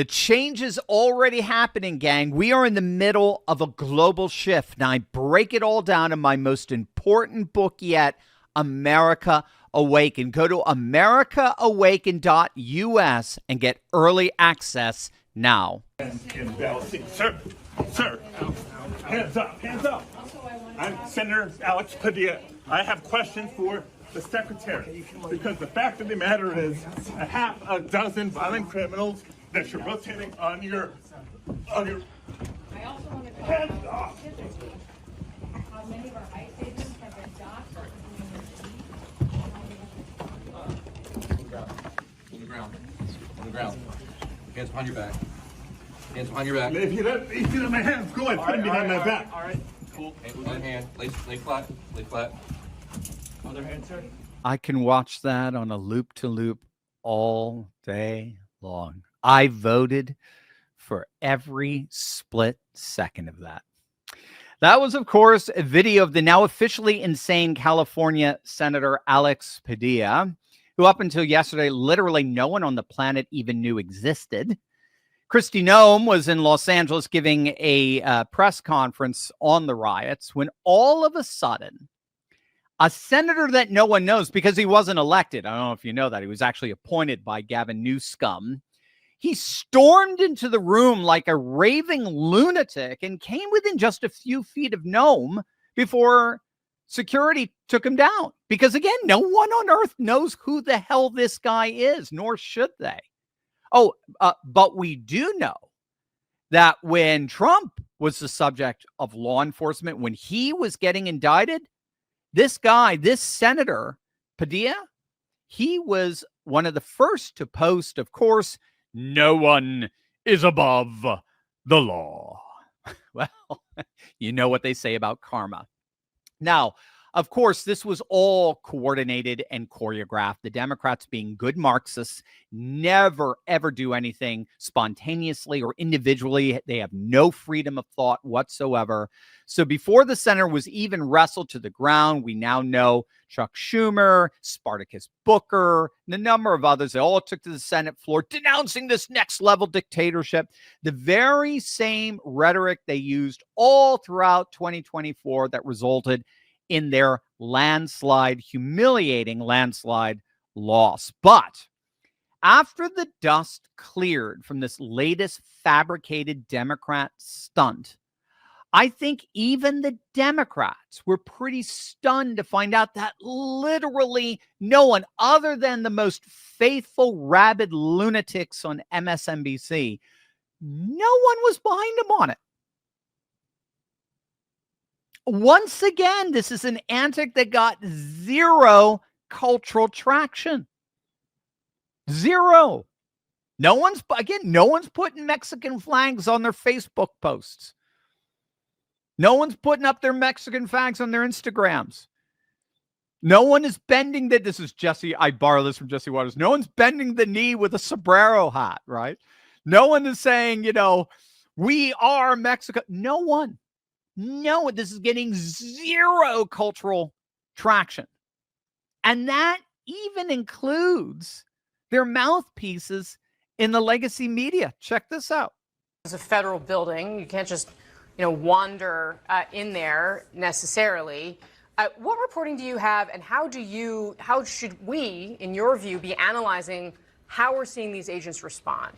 The change is already happening, gang. We are in the middle of a global shift. Now, I break it all down in my most important book yet, America Awaken. Go to americaawaken.us and get early access now. Sir, hands up. I'm Senator Alex Padilla. I have questions for the secretary, because the fact of the matter is a half a dozen violent criminals that you're rotating on your hands off. Many of our ICE agents have been docked. On the ground. Hands behind your back. If you let my hands go, I put them behind my back. All right. Cool. One hand. Lay flat. Other hand, sir. I can watch that on a loop-to-loop all day long. I voted for every split second of that. That was, of course, a video of the now officially insane California Senator Alex Padilla, who up until yesterday, literally no one on the planet even knew existed. Kristi Noem was in Los Angeles giving a press conference on the riots when all of a sudden, a senator that no one knows because he wasn't elected, I don't know if you know that, he was actually appointed by Gavin Newsom, he stormed into the room like a raving lunatic and came within just a few feet of Noem before security took him down. Because again, no one on earth knows who the hell this guy is, nor should they. But we do know that when Trump was the subject of law enforcement, when he was getting indicted, this guy, this Senator Padilla, he was one of the first to post, of course, "No one is above the law." Well, you know what they say about karma. Now, of course, this was all coordinated and choreographed. The Democrats, being good Marxists, never, ever do anything spontaneously or individually. They have no freedom of thought whatsoever. So before the Senate was even wrestled to the ground, we now know Chuck Schumer, Spartacus Booker, and a number of others, they all took to the Senate floor denouncing this next level dictatorship. The very same rhetoric they used all throughout 2024 that resulted in their humiliating landslide loss. But after the dust cleared from this latest fabricated Democrat stunt, I think even the Democrats were pretty stunned to find out that literally no one other than the most faithful, rabid lunatics on MSNBC, no one was behind them on it. Once again, this is an antic that got zero cultural traction. Zero. No one's putting Mexican flags on their Facebook posts. No one's putting up their Mexican flags on their Instagrams. No one is bending this is Jesse, I borrow this from Jesse Waters. No one's bending the knee with a sombrero hat, right? No one is saying, we are Mexico. No one. No, this is getting zero cultural traction. And that even includes their mouthpieces in the legacy media. Check this out. It's a federal building. You can't just, wander in there necessarily. What reporting do you have, and how should we, in your view, be analyzing how we're seeing these agents respond?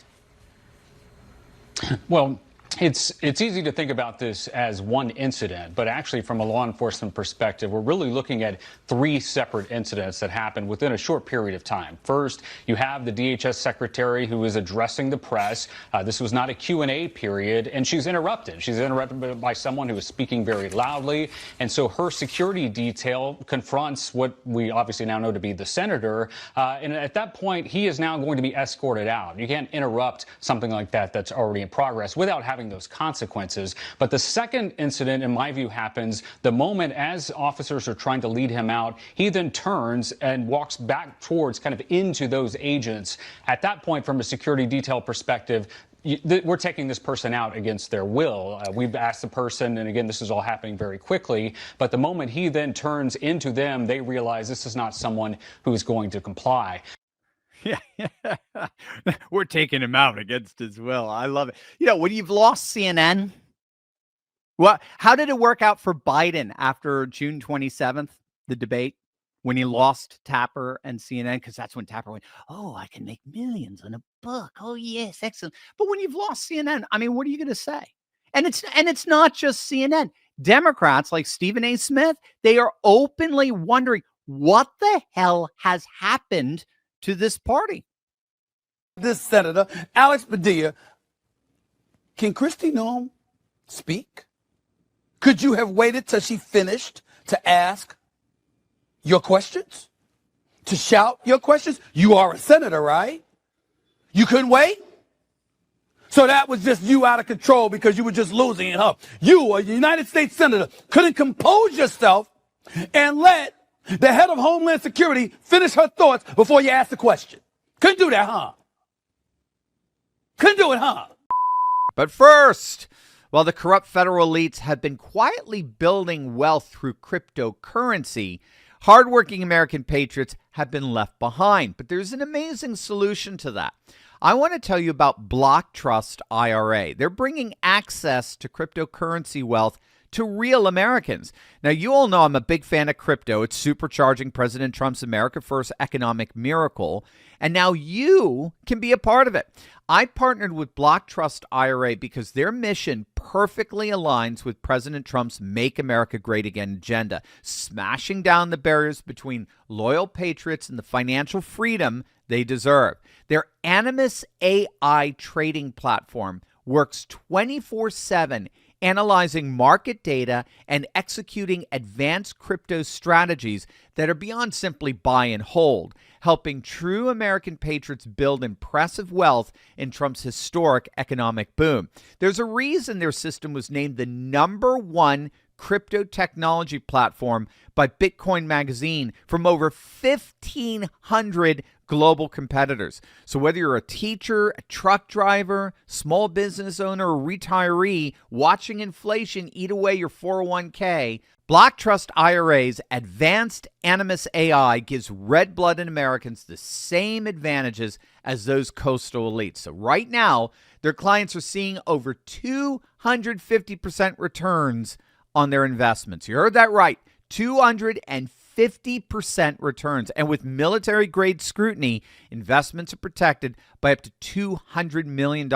Well, it's easy to think about this as one incident, but actually from a law enforcement perspective, we're really looking at three separate incidents that happened within a short period of time. First, you have the DHS secretary who is addressing the press. This was not a Q&A period, and she's interrupted. She's interrupted by someone who is speaking very loudly, and so her security detail confronts what we obviously now know to be the senator, and at that point, he is now going to be escorted out. You can't interrupt something like that that's already in progress without having those consequences. But the second incident, in my view, happens the moment as officers are trying to lead him out, he then turns and walks back towards kind of into those agents. At that point, from a security detail perspective, we're taking this person out against their will. We've asked the person, and again, this is all happening very quickly, but the moment he then turns into them, they realize this is not someone who is going to comply. Yeah. We're taking him out against his will. I love it. When you've lost CNN, how did it work out for Biden after June 27th, the debate, when he lost Tapper and CNN? Because that's when Tapper went, oh, I can make millions on a book. Oh, yes, excellent. But when you've lost CNN, I mean, what are you going to say? And it's not just CNN. Democrats like Stephen A. Smith, they are openly wondering what the hell has happened to this party. This Senator, Alex Padilla, can Kristi Noem speak? Could you have waited till she finished to ask your questions? To shout your questions? You are a senator, right? You couldn't wait? So that was just you out of control because you were just losing it, huh? You, a United States Senator, couldn't compose yourself and let the head of Homeland Security finish her thoughts before you asked the question. Couldn't do that, huh? Couldn't do it, huh? But first, while the corrupt federal elites have been quietly building wealth through cryptocurrency, hardworking American patriots have been left behind. But there's an amazing solution to that. I want to tell you about Block Trust IRA. They're bringing access to cryptocurrency wealth to real Americans. Now, you all know I'm a big fan of crypto. It's supercharging President Trump's America First economic miracle. And now you can be a part of it. I partnered with Block Trust IRA because their mission perfectly aligns with President Trump's Make America Great Again agenda, smashing down the barriers between loyal patriots and the financial freedom they deserve. Their Animus AI trading platform works 24/7, analyzing market data and executing advanced crypto strategies that are beyond simply buy and hold, helping true American patriots build impressive wealth in Trump's historic economic boom. There's a reason their system was named the #1 crypto technology platform by Bitcoin Magazine from over 1,500 global competitors. So whether you're a teacher, a truck driver, small business owner, or retiree watching inflation eat away your 401k, Block Trust IRA's advanced Animus AI gives red-blooded Americans the same advantages as those coastal elites. So right now, their clients are seeing over 250% returns on their investments. You heard that right. 250% returns. And with military-grade scrutiny, investments are protected by up to $200 million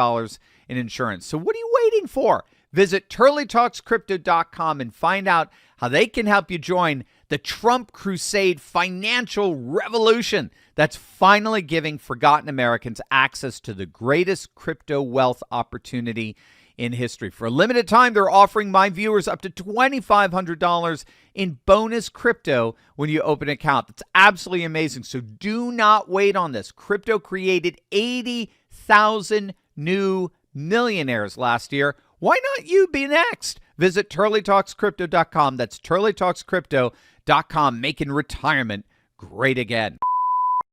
in insurance. So what are you waiting for? Visit TurleyTalksCrypto.com and find out how they can help you join the Trump Crusade financial revolution that's finally giving forgotten Americans access to the greatest crypto wealth opportunity in history. For a limited time, they're offering my viewers up to $2,500 in bonus crypto when you open an account. That's absolutely amazing. So do not wait on this. Crypto created 80,000 new millionaires last year. Why not you be next? Visit TurleyTalksCrypto.com. That's TurleyTalksCrypto.com, making retirement great again.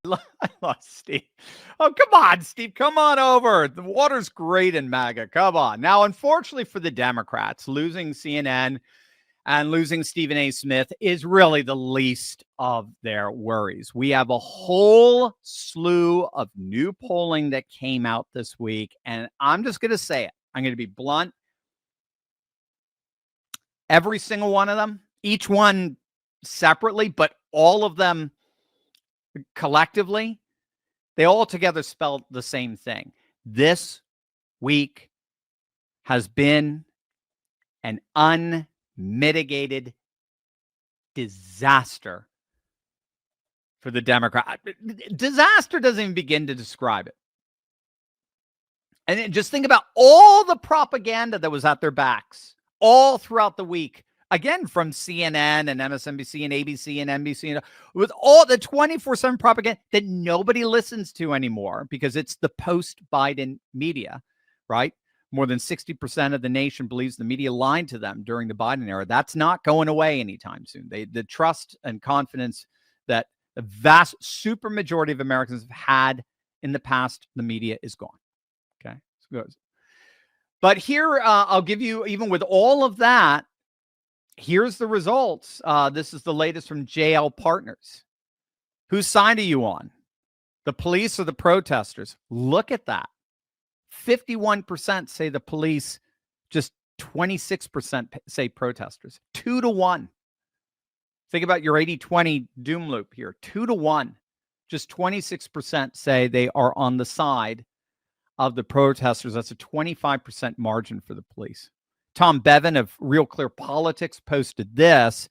I lost Steve. Oh, come on, Steve. Come on over. The water's great in MAGA. Come on. Now, unfortunately for the Democrats, losing CNN and losing Stephen A. Smith is really the least of their worries. We have a whole slew of new polling that came out this week, and I'm just going to say it. I'm going to be blunt. Every single one of them, each one separately, but all of them collectively, they all together spelled the same thing. This week has been an unmitigated disaster for the Democrat. Disaster doesn't even begin to describe it. And then just think about all the propaganda that was at their backs all throughout the week. Again, from CNN and MSNBC and ABC and NBC, with all the 24/7 propaganda that nobody listens to anymore because it's the post-Biden media, right? More than 60% of the nation believes the media lied to them during the Biden era. That's not going away anytime soon. The trust and confidence that the vast super majority of Americans have had in the past, the media is gone. Okay. But here, I'll give you, even with all of that, here's the results. This is the latest from JL Partners. Whose side are you on? The police or the protesters? Look at that. 51% say the police, just 26% say protesters. 2-1. Think about your 80-20 doom loop here. 2-1. Just 26% say they are on the side of the protesters. That's a 25% margin for the police. Tom Bevan of Real Clear Politics posted this.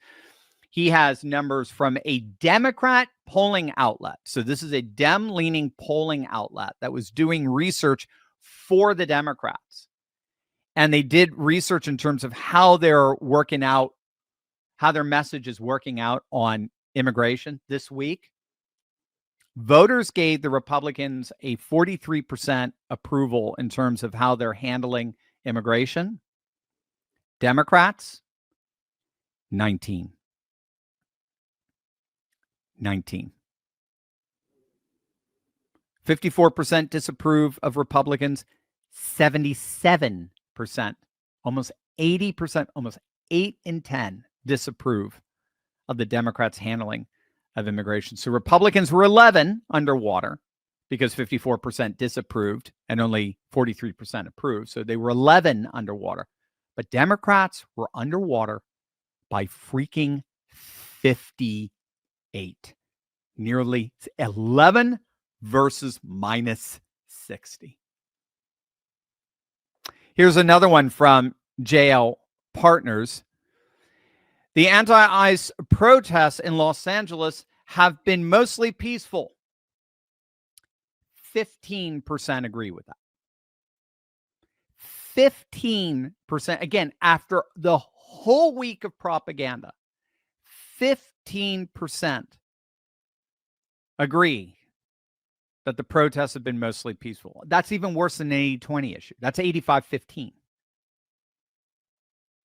He has numbers from a Democrat polling outlet. So this is a Dem-leaning polling outlet that was doing research for the Democrats. And they did research in terms of how they're working out, how their message is working out on immigration this week. Voters gave the Republicans a 43% approval in terms of how they're handling immigration. Democrats, 19. 54% disapprove of Republicans, 77%, almost 80%, almost 8 in 10 disapprove of the Democrats' handling of immigration. So Republicans were 11 underwater because 54% disapproved and only 43% approved. So they were 11 underwater. But Democrats were underwater by freaking 58. Nearly 11 versus minus 60. Here's another one from JL Partners. The anti-ICE protests in Los Angeles have been mostly peaceful. 15% agree with that. 15%. Again, after the whole week of propaganda, 15% agree that the protests have been mostly peaceful. That's even worse than an 80-20 issue. That's 85-15.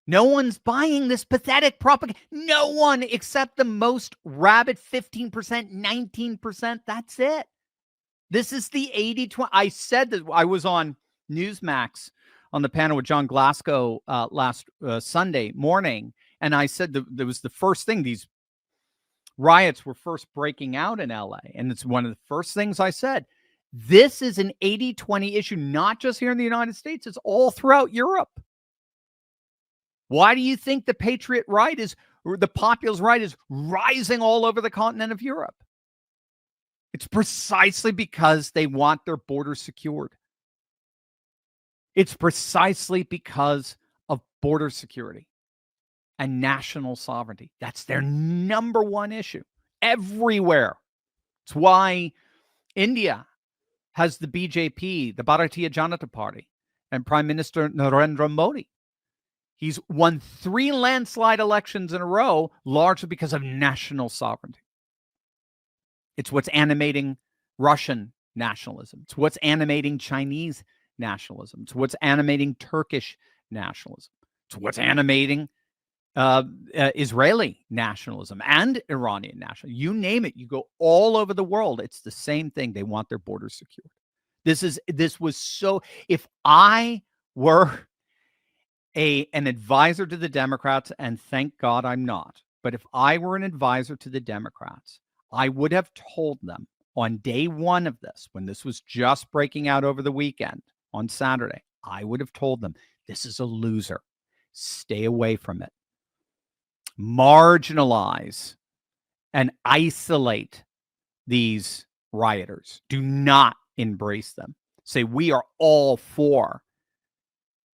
No one's buying this pathetic propaganda. No one except the most rabid 15%, 19%. That's it. This is the 80-20. I said that I was on Newsmax on the panel with John Glasgow last Sunday morning, and I said that was the first thing. These riots were first breaking out in LA, and it's one of the first things I said. This is an 80-20 issue, not just here in the United States. It's all throughout Europe. Why do you think the patriot right or the populist right is rising all over the continent of Europe? It's precisely because they want their borders secured. It's precisely because of border security and national sovereignty. That's their number one issue everywhere. It's why India has the BJP, the Bharatiya Janata Party, and Prime Minister Narendra Modi. He's won 3 landslide elections in a row, largely because of national sovereignty. It's what's animating Russian nationalism. It's what's animating Chinese nationalism. It's what's animating Turkish nationalism. It's what's animating Israeli nationalism and Iranian nationalism. You name it. You go all over the world. It's the same thing. They want their borders secured. This was so. If I were an advisor to the Democrats, and thank God I'm not, but if I were an advisor to the Democrats, I would have told them on day one of this, when this was just breaking out over the weekend on Saturday, I would have told them, this is a loser. Stay away from it. Marginalize and isolate these rioters. Do not embrace them. Say, we are all for,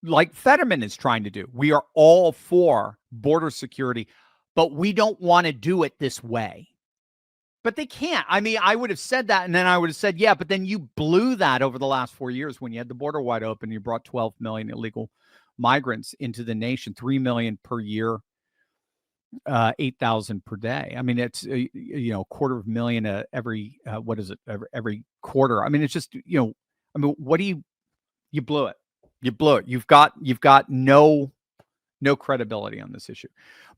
like Fetterman is trying to do, we are all for border security, but we don't want to do it this way. But they can't. I mean, I would have said that, and then I would have said, yeah, but then you blew that over the last 4 years when you had the border wide open. You brought 12 million illegal migrants into the nation, 3 million per year, 8,000 per day. I mean, it's, 250,000 every, every quarter. I mean, it's just, what do you blew it. You blew it. You've got no credibility on this issue.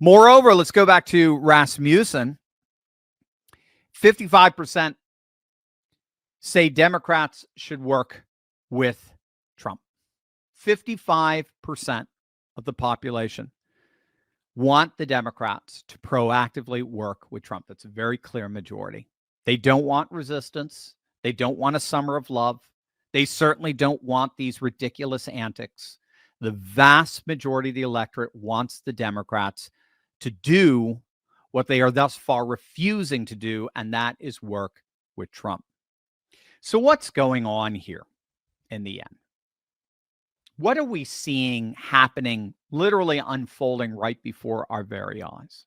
Moreover, let's go back to Rasmussen. 55% say Democrats should work with Trump. 55% of the population want the Democrats to proactively work with Trump. That's a very clear majority. They don't want resistance. They don't want a summer of love. They certainly don't want these ridiculous antics. The vast majority of the electorate wants the Democrats to do what they are thus far refusing to do, and that is work with Trump. So what's going on here in the end? What are we seeing happening, literally unfolding right before our very eyes?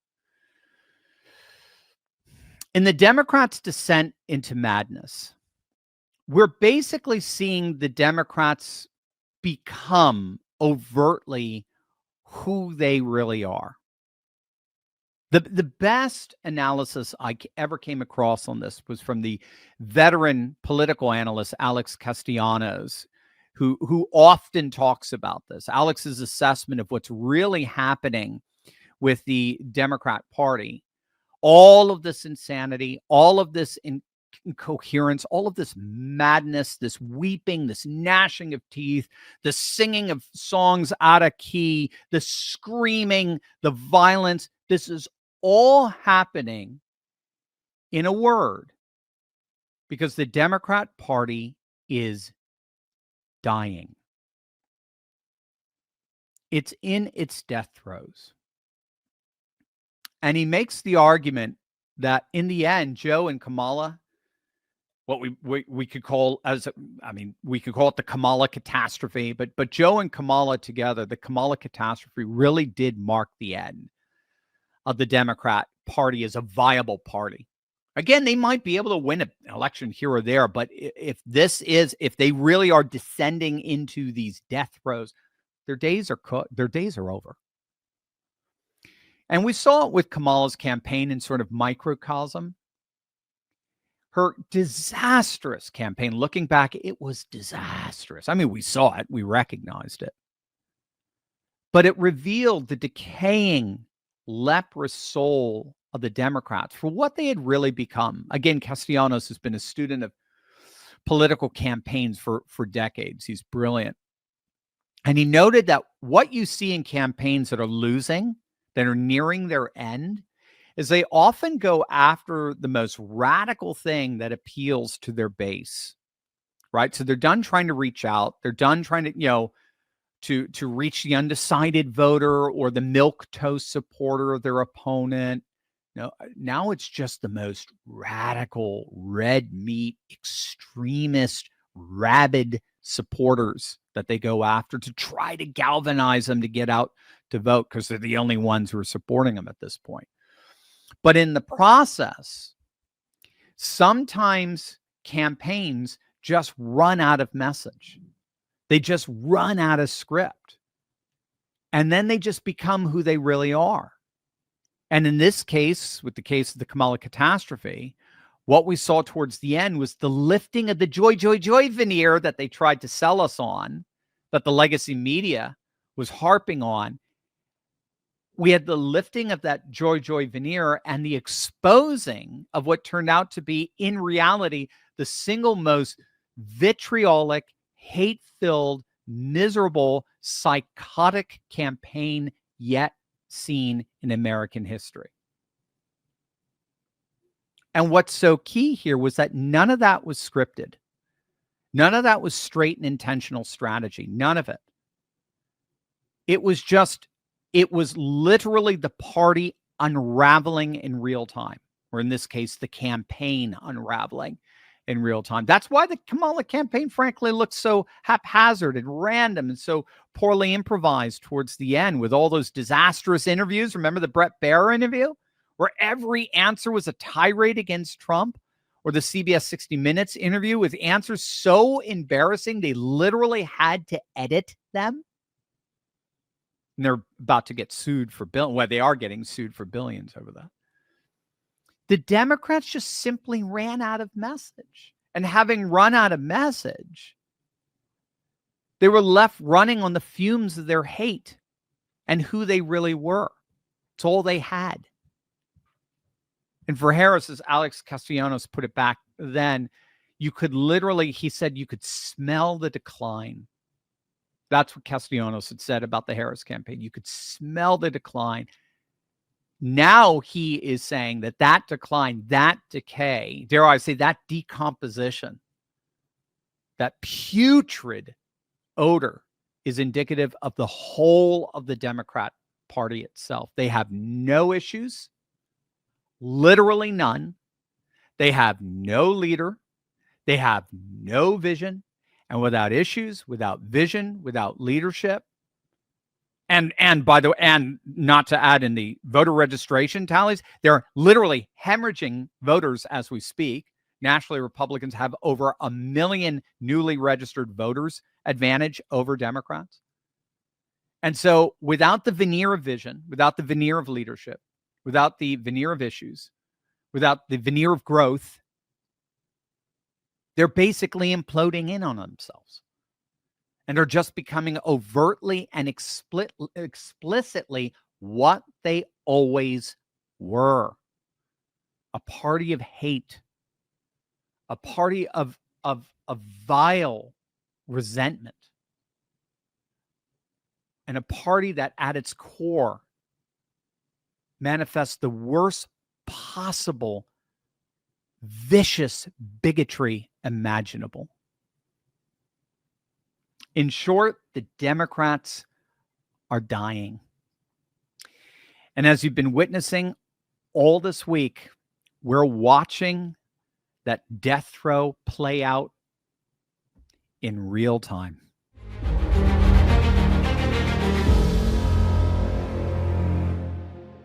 In the Democrats' descent into madness, we're basically seeing the Democrats become overtly who they really are. The best analysis I ever came across on this was from the veteran political analyst Alex Castellanos, who often talks about this. Alex's assessment of what's really happening with the Democrat Party, all of this insanity, all of this incoherence, all of this madness, this weeping, this gnashing of teeth, the singing of songs out of key, the screaming, the violence. This is all happening in a word because the Democrat Party is dying. It's in its death throes. And he makes the argument that in the end, Joe and Kamala, what we could call we could call it the Kamala catastrophe, but Joe and Kamala together, the Kamala catastrophe really did mark the end of the Democrat Party as a viable party. Again, they might be able to win an election here or there, but if they really are descending into these death throes, their days are over. And we saw it with Kamala's campaign in sort of microcosm. Her disastrous campaign, looking back, it was disastrous. I mean, we saw it, we recognized it. But it revealed the decaying, leprous soul of the Democrats for what they had really become. Again, Castellanos has been a student of political campaigns for decades. He's brilliant. And he noted that what you see in campaigns that are losing, that are nearing their end, is they often go after the most radical thing that appeals to their base, right? So they're done trying to reach out. They're done trying to, to reach the undecided voter or the milquetoast supporter of their opponent. No, now it's just the most radical, red meat, extremist, rabid supporters that they go after to try to galvanize them to get out to vote because they're the only ones who are supporting them at this point. But in the process, sometimes campaigns just run out of message. They just run out of script. And then they just become who they really are. And in this case, with the case of the Kamala catastrophe, what we saw towards the end was the lifting of the joy, joy, joy veneer that they tried to sell us on, that the legacy media was harping on. We had the lifting of that joy, joy veneer and the exposing of what turned out to be, in reality, the single most vitriolic, hate-filled, miserable, psychotic campaign yet seen in American history. And what's so key here was that none of that was scripted. None of that was straight and intentional strategy. None of it. It was literally the party unraveling in real time, or in this case, the campaign unraveling in real time. That's why the Kamala campaign, frankly, looked so haphazard and random and so poorly improvised towards the end with all those disastrous interviews. Remember the Brett Baier interview, where every answer was a tirade against Trump, or the CBS 60 Minutes interview with answers so embarrassing they literally had to edit them. And they're about to get sued for billions. Well, they are getting sued for billions over that. The Democrats just simply ran out of message. And having run out of message, they were left running on the fumes of their hate and who they really were. It's all they had. And for Harris, as Alex Castellanos put it back then, you could literally, he said, you could smell the decline. That's what Castellanos had said about the Harris campaign. You could smell the decline. Now he is saying that decline, that decay, dare I say, that decomposition that putrid odor is indicative of the whole of the Democrat Party itself. They have no issues, literally none. They have no leader. They have no vision. And without issues, without vision, without leadership, and by the way, and not to add in the voter registration tallies, they're literally hemorrhaging voters as we speak. Nationally, Republicans have over 1 million newly registered voters advantage over Democrats. And so without the veneer of vision, without the veneer of leadership, without the veneer of issues, without the veneer of growth, they're basically imploding in on themselves. And are just becoming overtly and explicitly what they always were. A party of hate. A party of vile resentment. And a party that at its core manifests the worst possible vicious bigotry imaginable. In short, the Democrats are dying. And as you've been witnessing all this week, we're watching that death throw play out in real time.